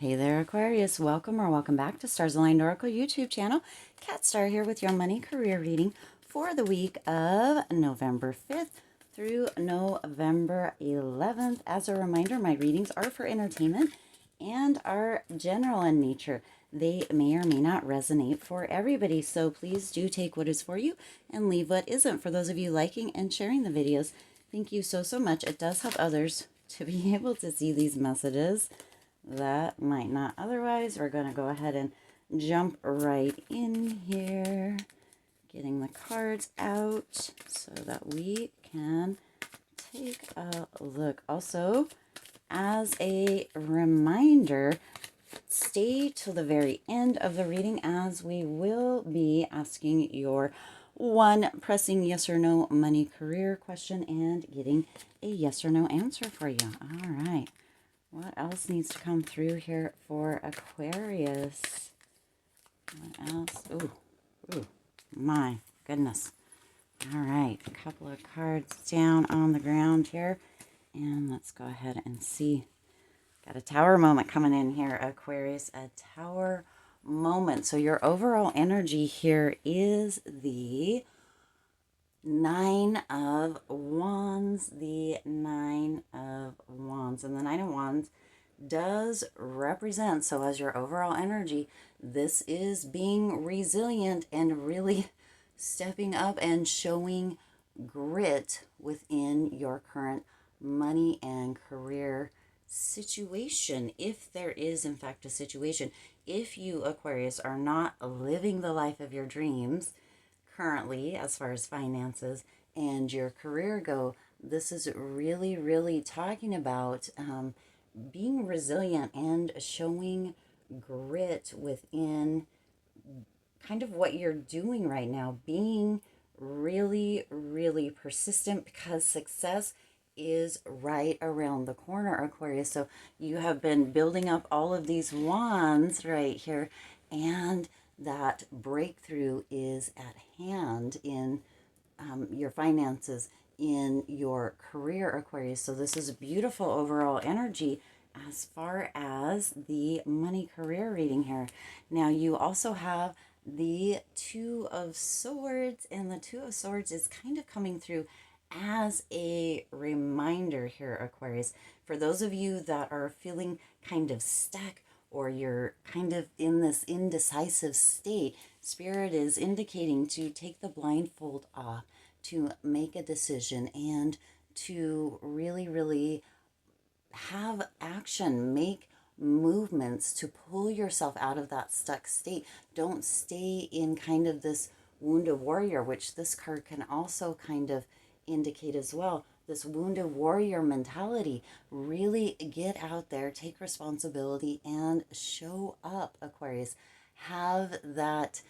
Hey there, Aquarius. Welcome back to Stars Aligned Oracle YouTube channel. Cat Star here with your money career reading for the week of November 5th through November 11th. As a reminder, my readings are for entertainment and are general in nature. They may or may not resonate for everybody, so please do take what is for you and leave what isn't. For those of you liking and sharing the videos, thank you so much. It does help others to be able to see these messages that might not otherwise. We're going to go ahead and jump right in here, getting the cards out so that we can take a look. Also, as a reminder, stay till the very end of the reading as we will be asking your one pressing yes or no money career question and getting a yes or no answer for you. All right. What else needs to come through here for Aquarius? What else? Ooh, my goodness. All right, a couple of cards down on the ground here. And let's go ahead and see. Got a tower moment coming in here, Aquarius. A tower moment. So your overall energy here is the Nine of Wands. The Nine of Wands. And the Nine of Wands does represent, so as your overall energy, this is being resilient and really stepping up and showing grit within your current money and career situation. If there is in fact a situation, if you, Aquarius, are not living the life of your dreams currently as far as finances and your career go, this is really talking about being resilient and showing grit within kind of what you're doing right now, being really persistent because success is right around the corner, Aquarius. So you have been building up all of these wands right here, and that breakthrough is at hand in your finances, in your career, Aquarius. So this is a beautiful overall energy as far as the money career reading here. Now you also have the Two of Swords, and the Two of Swords is kind of coming through as a reminder here, Aquarius. For those of you that are feeling kind of stuck, or you're kind of in this indecisive state, Spirit is indicating to take the blindfold off, to make a decision, and to really have action, make movements to pull yourself out of that stuck state. Don't stay in kind of this wounded warrior, which this card can also kind of indicate as well. This wounded warrior mentality. Really get out there, take responsibility, and show up, Aquarius. Have that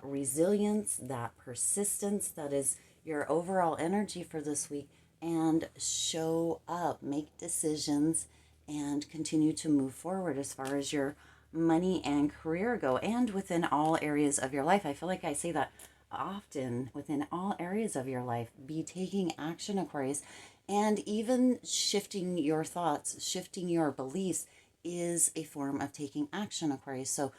resilience, that persistence that is your overall energy for this week, and show up, make decisions, and continue to move forward as far as your money and career go, and within all areas of your life. I feel like I say that often. Within all areas of your life, be taking action, Aquarius, and even shifting your thoughts, shifting your beliefs is a form of taking action, Aquarius. So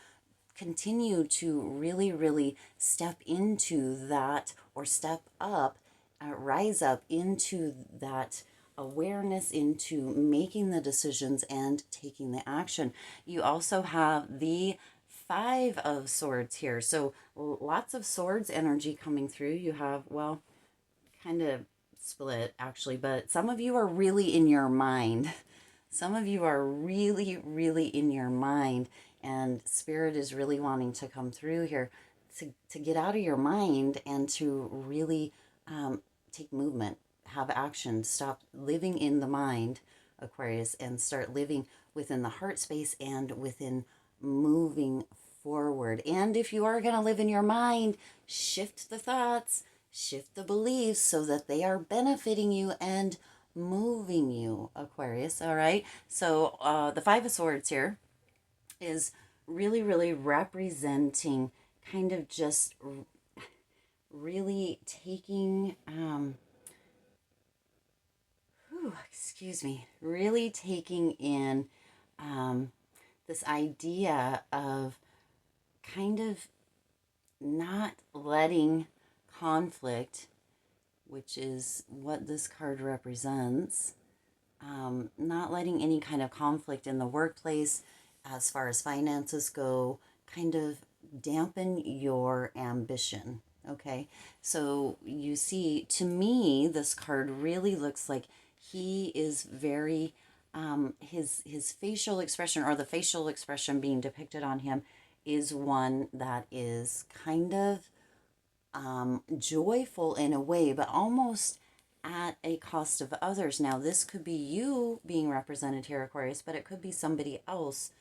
continue to really step into that, or step up, rise up into that awareness, into making the decisions and taking the action. You also have the Five of Swords here. So lots of swords energy coming through. You have, well, kind of split actually, but some of you are really in your mind. Some of you are really in your mind, and Spirit is really wanting to come through here to get out of your mind and to really take movement, have action, stop living in the mind, Aquarius, and start living within the heart space and within moving forward. And if you are going to live in your mind, shift the thoughts, shift the beliefs so that they are benefiting you and moving you, Aquarius. All right. So the Five of Swords here is really representing kind of just really taking excuse me, really taking in this idea of kind of not letting conflict, which is what this card represents, not letting any kind of conflict in the workplace as far as finances go kind of dampen your ambition. Okay, so you see, to me, this card really looks like he is very, his facial expression, or the facial expression being depicted on him, is one that is kind of joyful in a way, but almost at a cost of others. Now, this could be you being represented here, Aquarius, but it could be somebody else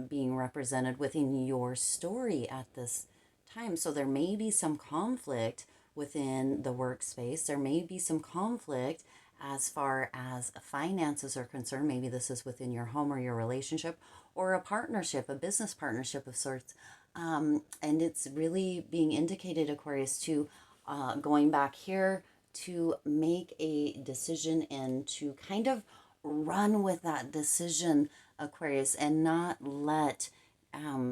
being represented within your story at this time. So there may be some conflict within the workspace. There may be some conflict as far as finances are concerned. Maybe this is within your home or your relationship or a partnership, a business partnership of sorts. And it's really being indicated, Aquarius, to going back here to make a decision and to kind of run with that decision, Aquarius, and not let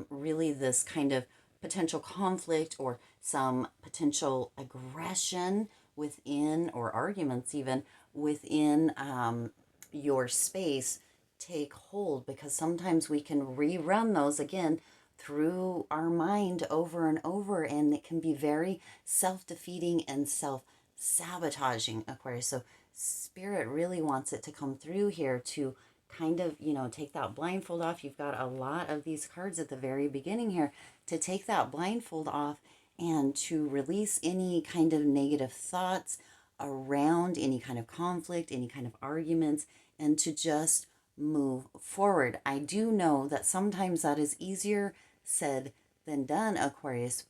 really this kind of potential conflict or some potential aggression within, or arguments even within your space take hold, because sometimes we can rerun those again through our mind over and over, and it can be very self-defeating and self-sabotaging, Aquarius. So spirit really wants it to come through here to kind of, take that blindfold off. You've got a lot of these cards at the very beginning here, to take that blindfold off and to release any kind of negative thoughts around any kind of conflict, any kind of arguments, and to just move forward. I do know that sometimes that is easier said than done, Aquarius,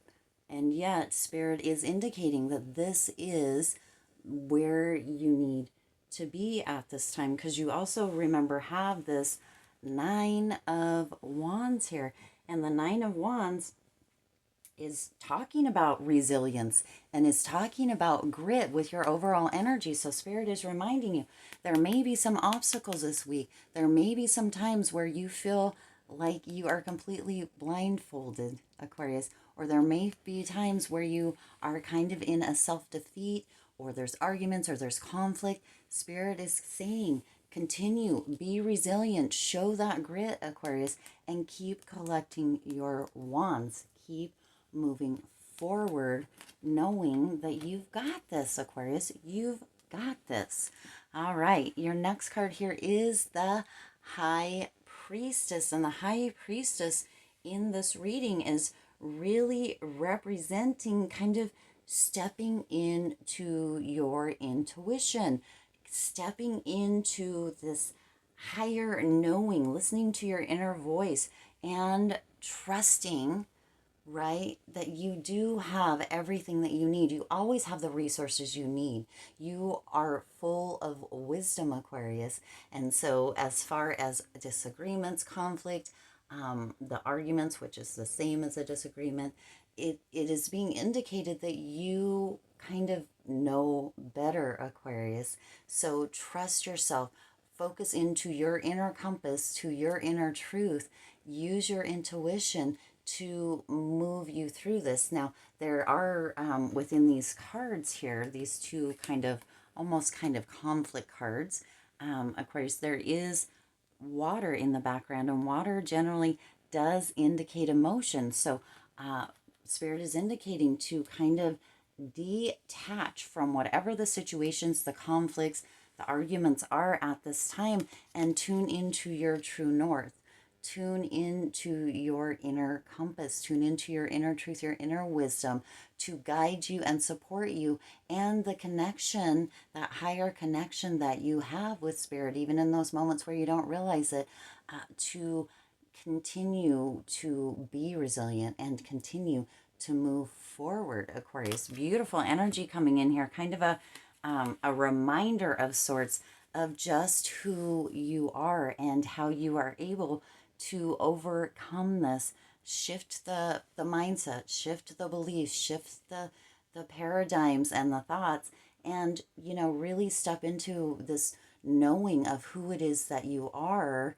and yet Spirit is indicating that this is where you need to be at this time, because you also, remember, have this Nine of Wands here, and the Nine of Wands is talking about resilience and is talking about grit with your overall energy. So Spirit is reminding you there may be some obstacles this week. There may be some times where you feel like you are completely blindfolded, Aquarius, or there may be times where you are kind of in a self-defeat, or there's arguments, or there's conflict. Spirit is saying, continue, be resilient, show that grit, Aquarius, and keep collecting your wands. Keep moving forward, knowing that you've got this, Aquarius. You've got this. All right, your next card here is the High Priestess, and the High Priestess in this reading is really representing kind of stepping into your intuition, stepping into this higher knowing, listening to your inner voice, and trusting, right, that you do have everything that you need. You always have the resources you need. You are full of wisdom, Aquarius. And so as far as disagreements, conflict, the arguments, which is the same as a disagreement, it is being indicated that you kind of know better, Aquarius. So trust yourself. Focus into your inner compass, to your inner truth. Use your intuition to move you through this. Now, there are within these cards here, these two kind of almost kind of conflict cards, Aquarius, there is water in the background, and water generally does indicate emotion. So Spirit is indicating to kind of detach from whatever the situations, the conflicts, the arguments are at this time, and tune into your true north. Tune into your inner compass, tune into your inner truth, your inner wisdom, to guide you and support you, and the connection, that higher connection that you have with Spirit, even in those moments where you don't realize it, to continue to be resilient and continue to move forward, Aquarius. Beautiful energy coming in here, kind of a reminder of sorts of just who you are and how you are able to overcome this. Shift the mindset, shift the beliefs, shift the paradigms and the thoughts, and really step into this knowing of who it is that you are,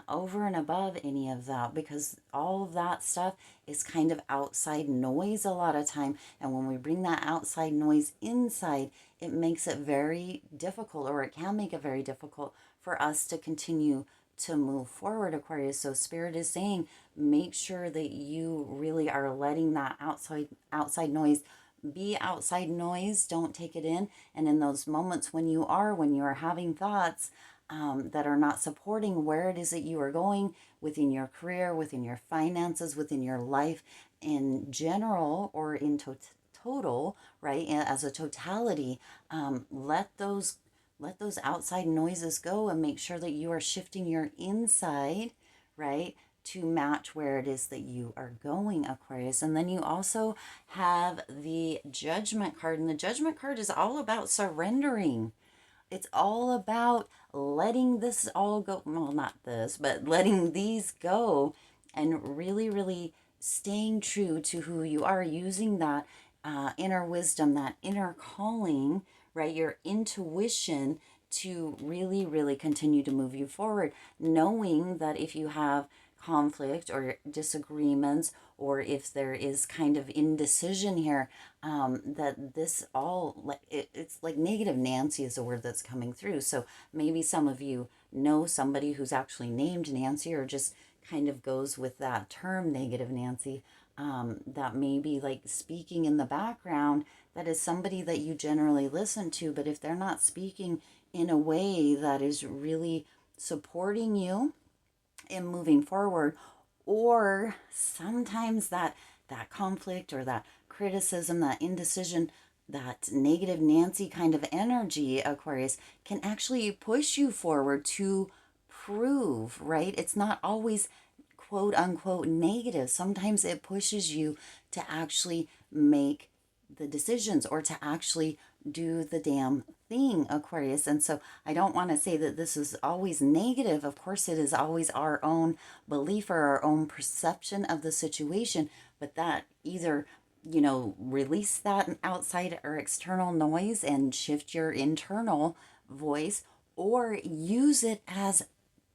over and above any of that, because all of that stuff is kind of outside noise a lot of time. And when we bring that outside noise inside, it makes it very difficult, or it can make it very difficult for us to continue to move forward, Aquarius. So Spirit is saying, make sure that you really are letting that outside noise be outside noise. Don't take it in. And in those moments when you are having thoughts that are not supporting where it is that you are going within your career, within your finances, within your life in general, or in total, right? As a totality, let those outside noises go, and make sure that you are shifting your inside, right, to match where it is that you are going, Aquarius. And then you also have the Judgment card, and the Judgment card is all about surrendering. It's all about letting this all go. Well, not this, but letting these go, and really, really staying true to who you are, using that inner wisdom, that inner calling, right? Your intuition to really, really continue to move you forward, knowing that if you have conflict or disagreements, or if there is kind of indecision here, that this all, like it's like negative Nancy is a word that's coming through. So maybe some of you know somebody who's actually named Nancy, or just kind of goes with that term, negative Nancy, that may be like speaking in the background. That is somebody that you generally listen to, but if they're not speaking in a way that is really supporting you in moving forward, or sometimes that conflict, or that criticism, that indecision, that negative Nancy kind of energy, Aquarius, can actually push you forward to prove, right? It's not always quote unquote negative. Sometimes it pushes you to actually make the decisions, or to actually do the damn thing, Aquarius. And so I don't want to say that this is always negative. Of course, it is always our own belief, or our own perception of the situation, but that either, release that outside or external noise and shift your internal voice, or use it as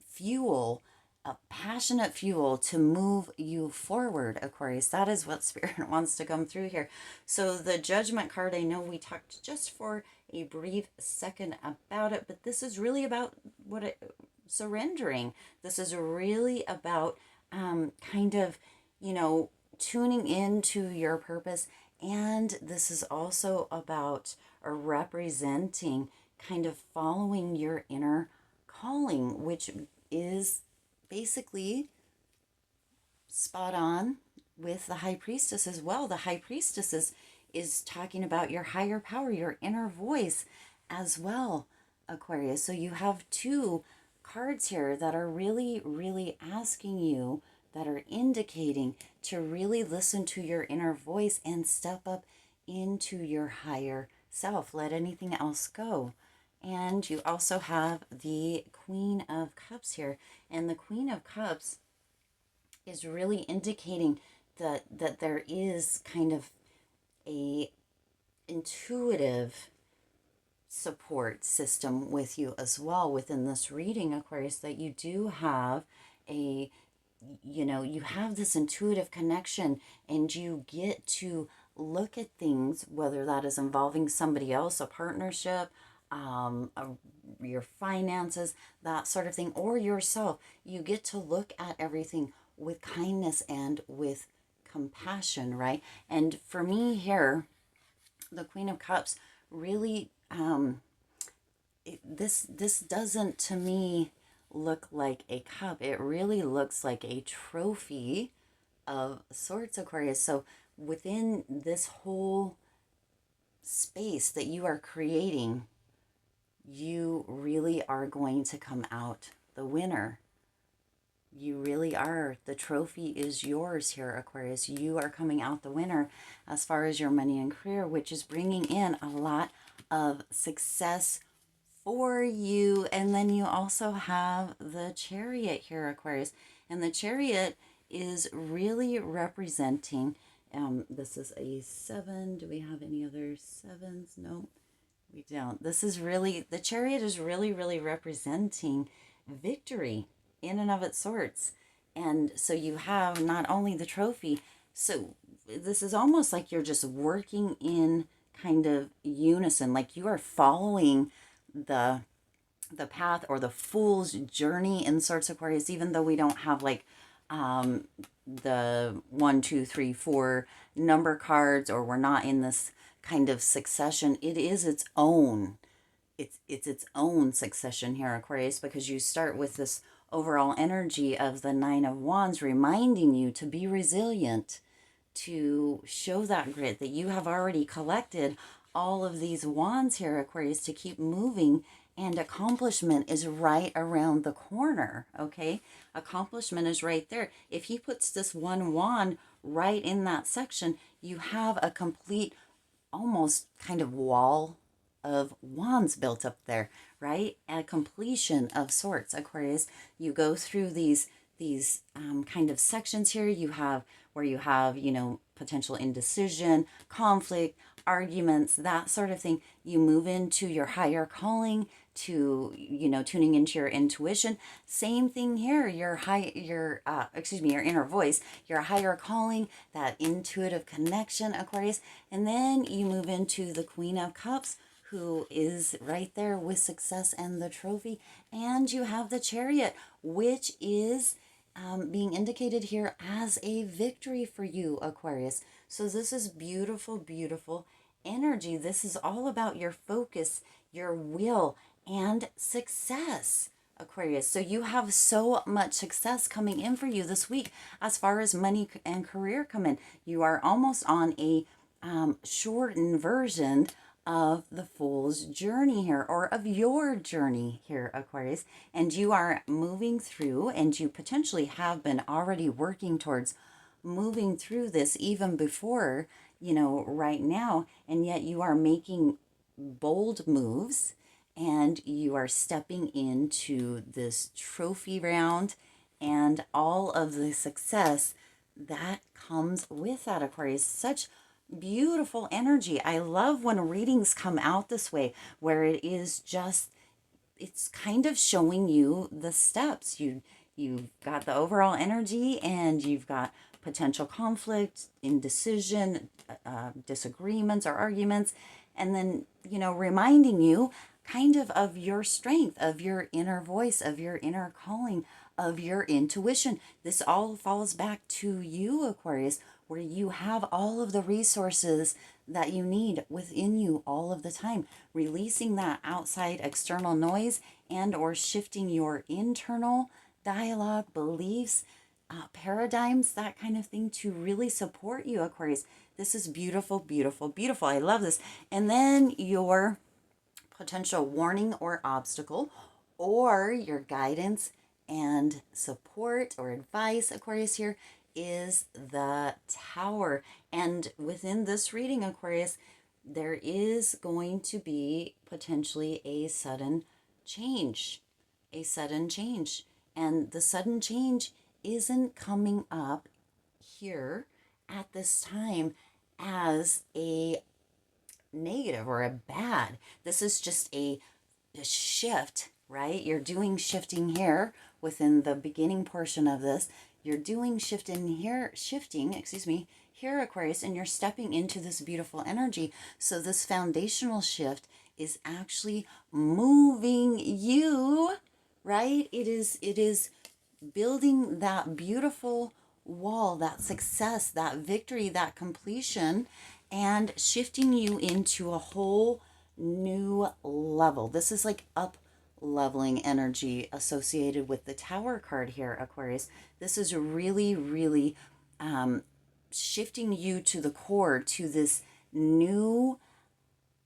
fuel, a passionate fuel to move you forward, Aquarius. That is what Spirit wants to come through here. So the Judgment card, I know we talked just for a brief second about it, but this is really about surrendering. This is really about kind of, tuning into your purpose. And this is also about, or representing, kind of following your inner calling, which is basically spot on with the High Priestess as well. The High Priestess is talking about your higher power, your inner voice as well, Aquarius. So you have two cards here that are really, really asking you, that are indicating to really listen to your inner voice and step up into your higher self. Let anything else go. And you also have the Queen of Cups here. And the Queen of Cups is really indicating that there is kind of a intuitive support system with you as well within this reading, Aquarius, that you do have you have this intuitive connection, and you get to look at things, whether that is involving somebody else, a partnership, your finances, that sort of thing, or yourself. You get to look at everything with kindness and with compassion, right? And for me here, the Queen of Cups really, this doesn't to me look like a cup. It really looks like a trophy of sorts, Aquarius. So within this whole space that you are creating, you really are going to come out the winner. You really are. The trophy is yours here, Aquarius. You are coming out the winner as far as your money and career, which is bringing in a lot of success for you. And then you also have the Chariot here, Aquarius. And the Chariot is really representing, this is a 7. Do we have any other 7s? No, we don't. This is really, the Chariot is really, really representing victory. in and of its sorts. And so you have not only the trophy, so this is almost like you're just working in kind of unison, like you are following the path or the fool's journey in sorts, Aquarius, even though we don't have like um the 1, 2, 3, 4 number cards, or we're not in this kind of succession. It is its own, it's its own succession here, Aquarius, because you start with this overall energy of the Nine of Wands, reminding you to be resilient, to show that grit, that you have already collected all of these wands here, Aquarius, to keep moving, and accomplishment is right around the corner, okay? Accomplishment is right there. If he puts this one wand right in that section, you have a complete, almost kind of wall of wands built up there, right? A completion of sorts, Aquarius. You go through these kind of sections here. You have where you have, potential indecision, conflict, arguments, that sort of thing. You move into your higher calling, to tuning into your intuition. Same thing here, your inner voice, your higher calling, that intuitive connection, Aquarius. And then you move into the Queen of Cups, who is right there with success and the trophy. And you have the Chariot, which is being indicated here as a victory for you, Aquarius. So this is beautiful, beautiful energy. This is all about your focus, your will, and success, Aquarius. So you have so much success coming in for you this week as far as money and career come in. You are almost on a shortened version of the Fool's journey here, or of your journey here, Aquarius. And you are moving through, and you potentially have been already working towards moving through this even before, right now. And yet you are making bold moves, and you are stepping into this trophy round and all of the success that comes with that, Aquarius. Such beautiful energy. I love when readings come out this way, where it is just, it's kind of showing you the steps. You've got the overall energy, and you've got potential conflict, indecision, disagreements or arguments, and then reminding you kind of your strength, of your inner voice, of your inner calling, of your intuition. This all falls back to you, Aquarius, where you have all of the resources that you need within you all of the time, releasing that outside external noise, and or shifting your internal dialogue, beliefs, paradigms, that kind of thing, to really support you, Aquarius. This is beautiful, beautiful, beautiful. I love this. And then your potential warning or obstacle, or your guidance and support or advice, Aquarius, here is the Tower. And within this reading, Aquarius, there is going to be potentially a sudden change. A sudden change. And the sudden change isn't coming up here at this time as a negative or a bad. This is just a shift, right? You're doing shifting here within the beginning portion of this. You're doing shifting, here, Aquarius, and you're stepping into this beautiful energy. So this foundational shift is actually moving you, right? It is building that beautiful wall, that success, that victory, that completion, and shifting you into a whole new level. This is like up leveling energy associated with the Tower card here, Aquarius. This is really, really shifting you to the core, to this new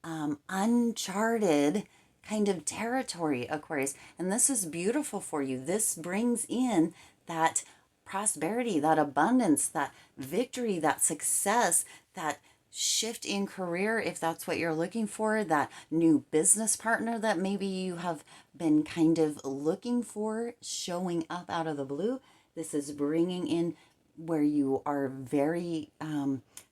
uncharted kind of territory, Aquarius. And this is beautiful for you. This brings in that prosperity, that abundance, that victory, that success, that shift in career, if that's what you're looking for, that new business partner that maybe you have been kind of looking for, showing up out of the blue. This is bringing in where you are very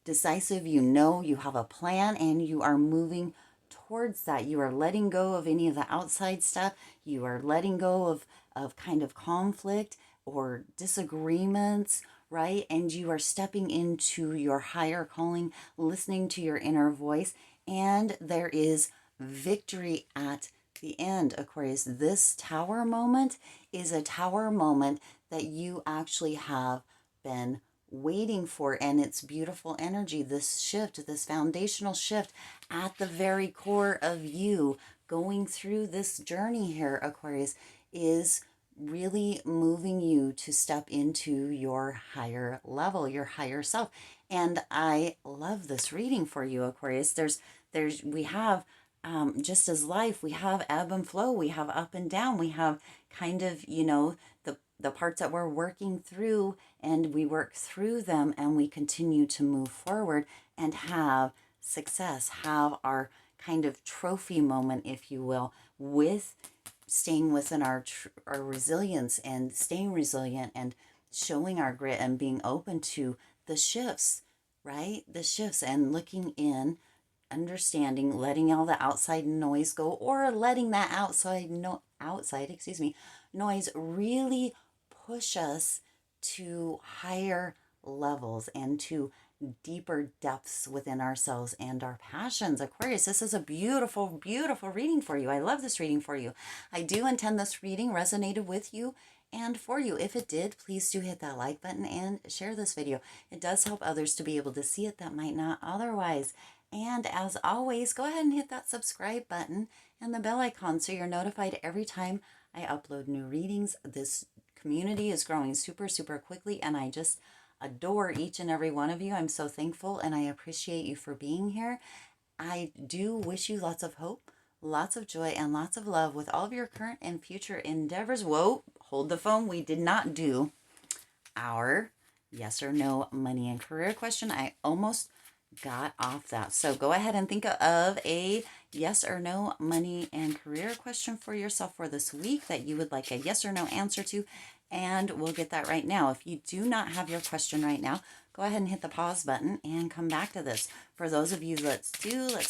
decisive. You have a plan, and you are moving towards that. You are letting go of any of the outside stuff. You are letting go of kind of conflict or disagreements, right? And you are stepping into your higher calling, listening to your inner voice, and there is victory at the end, Aquarius. This tower moment is a tower moment that you actually have been waiting for, and it's beautiful energy. This shift, this foundational shift at the very core of you going through this journey here, Aquarius, is really moving you to step into your higher level, your higher self. And I love this reading for you, Aquarius. We have just as life, we have ebb and flow, we have up and down, we have kind of, the parts that we're working through, and we work through them and we continue to move forward and have success, have our kind of trophy moment, if you will, with staying within our resilience and staying resilient and showing our grit and being open to the shifts, right? The shifts and looking in, understanding, letting all the outside noise go, or letting that noise really push us to higher levels and to deeper depths within ourselves and our passions. Aquarius, this is a beautiful, beautiful reading for you. I love this reading for you. I do intend this reading resonated with you and for you. If it did, please do hit that like button and share this video. It does help others to be able to see it that might not otherwise. And as always, go ahead and hit that subscribe button and the bell icon so you're notified every time I upload new readings. This community is growing super, super quickly, and I just adore each and every one of you. I'm so thankful and I appreciate you for being here. I do wish you lots of hope, lots of joy, and lots of love with all of your current and future endeavors. Whoa, hold the phone. We did not do our yes or no money and career question. I almost got off that. So go ahead and think of a yes or no money and career question for yourself for this week that you would like a yes or no answer to, and we'll get that right now. If you do not have your question right now, go ahead and hit the pause button and come back to this. For those of you let's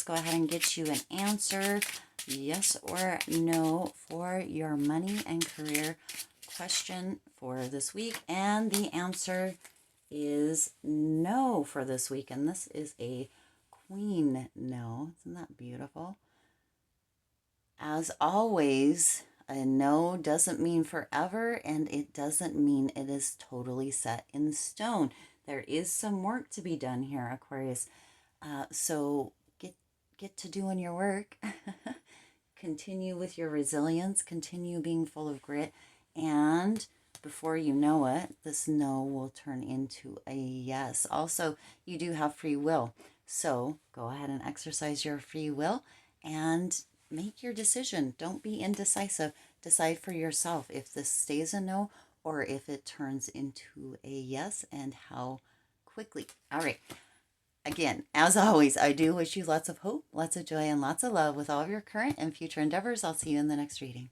go ahead and get you an answer, yes or no, for your money and career question for this week. And the answer is no for this week, and this is a queen no. Isn't that beautiful? As always, a no doesn't mean forever, and it doesn't mean it is totally set in stone. There is some work to be done here, Aquarius. So get to doing your work. Continue with your resilience. Continue being full of grit, and before you know it, this no will turn into a yes. Also, you do have free will. So go ahead and exercise your free will and make your decision. Don't be indecisive. Decide for yourself if this stays a no or if it turns into a yes, and how quickly. All right. Again, as always, I do wish you lots of hope, lots of joy, and lots of love with all of your current and future endeavors. I'll see you in the next reading.